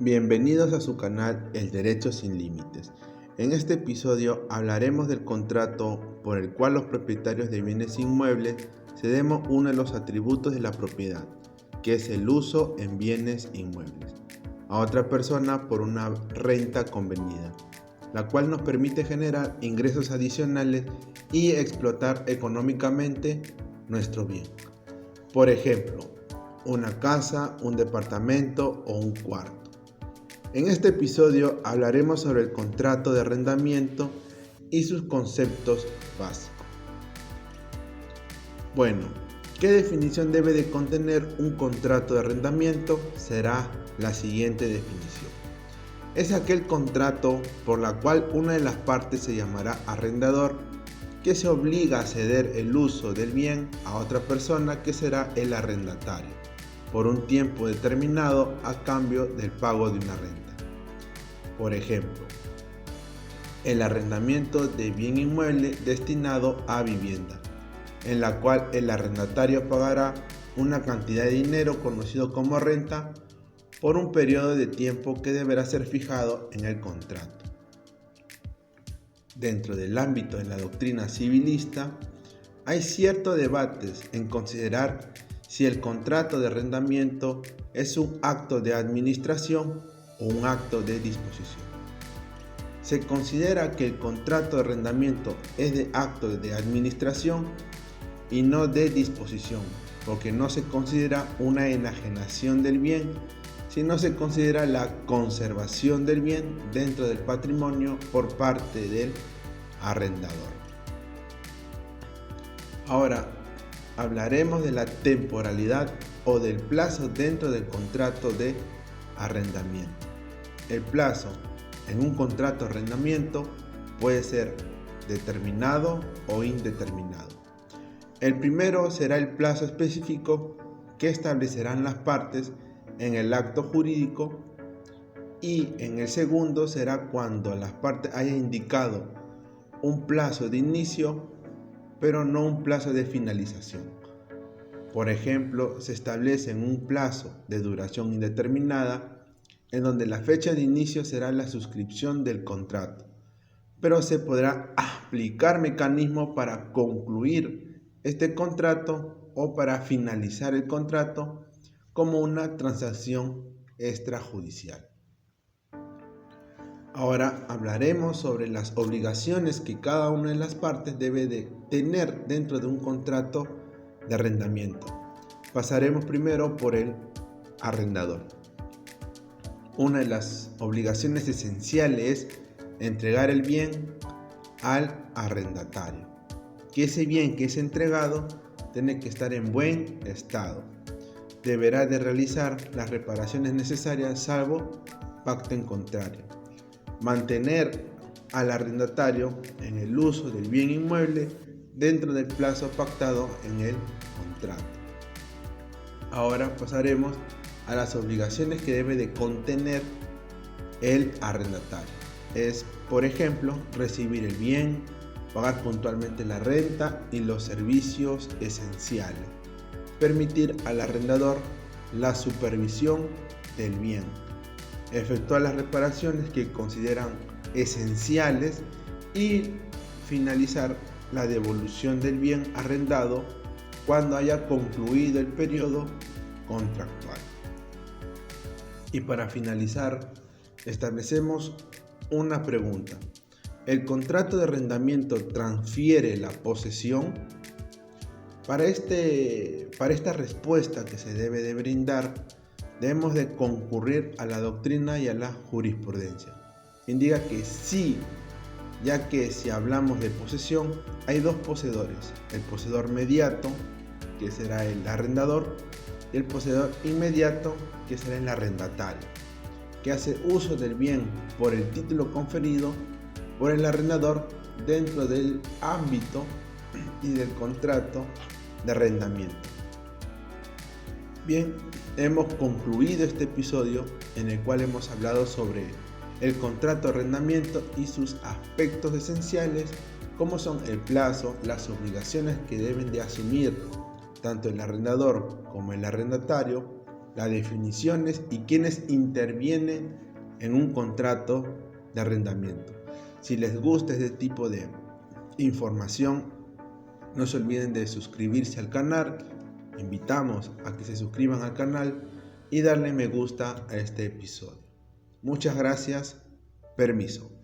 Bienvenidos a su canal El Derecho Sin Límites. En este episodio hablaremos del contrato por el cual los propietarios de bienes inmuebles cedemos uno de los atributos de la propiedad, que es el uso en bienes inmuebles, a otra persona por una renta convenida, la cual nos permite generar ingresos adicionales y explotar económicamente nuestro bien. Por ejemplo, una casa, un departamento o un cuarto. En este episodio hablaremos sobre el contrato de arrendamiento y sus conceptos básicos. Bueno, ¿qué definición debe de contener un contrato de arrendamiento? Será la siguiente definición. Es aquel contrato por la cual una de las partes se llamará arrendador, que se obliga a ceder el uso del bien a otra persona que será el arrendatario, por un tiempo determinado a cambio del pago de una renta. Por ejemplo, el arrendamiento de bien inmueble destinado a vivienda, en la cual el arrendatario pagará una cantidad de dinero conocido como renta por un periodo de tiempo que deberá ser fijado en el contrato. Dentro del ámbito de la doctrina civilista, hay ciertos debates en considerar si el contrato de arrendamiento es un acto de administración o un acto de disposición. Se considera que el contrato de arrendamiento es de acto de administración y no de disposición, porque no se considera una enajenación del bien, sino se considera la conservación del bien dentro del patrimonio por parte del arrendador. Ahora, hablaremos de la temporalidad o del plazo dentro del contrato de arrendamiento. El plazo en un contrato de arrendamiento puede ser determinado o indeterminado. El primero será el plazo específico que establecerán las partes en el acto jurídico, y en el segundo será cuando las partes hayan indicado un plazo de inicio pero no un plazo de finalización. Por ejemplo, se establece un plazo de duración indeterminada en donde la fecha de inicio será la suscripción del contrato, pero se podrá aplicar mecanismos para concluir este contrato o para finalizar el contrato como una transacción extrajudicial. Ahora hablaremos sobre las obligaciones que cada una de las partes debe de tener dentro de un contrato de arrendamiento. Pasaremos primero por el arrendador. Una de las obligaciones esenciales es entregar el bien al arrendatario, que ese bien que es entregado tiene que estar en buen estado. Deberá de realizar las reparaciones necesarias salvo pacto en contrario. Mantener al arrendatario en el uso del bien inmueble dentro del plazo pactado en el contrato. Ahora pasaremos a las obligaciones que debe de contener el arrendatario. Es, por ejemplo, recibir el bien, pagar puntualmente la renta y los servicios esenciales, permitir al arrendador la supervisión del bien, efectuar las reparaciones que consideran esenciales y finalizar la devolución del bien arrendado cuando haya concluido el periodo contractual. Y para finalizar, establecemos una pregunta. ¿El contrato de arrendamiento transfiere la posesión? Para esta respuesta que se debe de brindar, debemos de concurrir a la doctrina y a la jurisprudencia. Indica que sí, ya que si hablamos de posesión, hay dos poseedores: el poseedor mediato, que será el arrendador, y el poseedor inmediato, que será el arrendatario, que hace uso del bien por el título conferido por el arrendador dentro del ámbito y del contrato de arrendamiento. Bien, hemos concluido este episodio en el cual hemos hablado sobre el contrato de arrendamiento y sus aspectos esenciales, como son el plazo, las obligaciones que deben de asumir tanto el arrendador como el arrendatario, las definiciones y quienes intervienen en un contrato de arrendamiento. Si les gusta este tipo de información, no se olviden de suscribirse al canal. Invitamos a que se suscriban al canal y darle me gusta a este episodio. Muchas gracias. Permiso.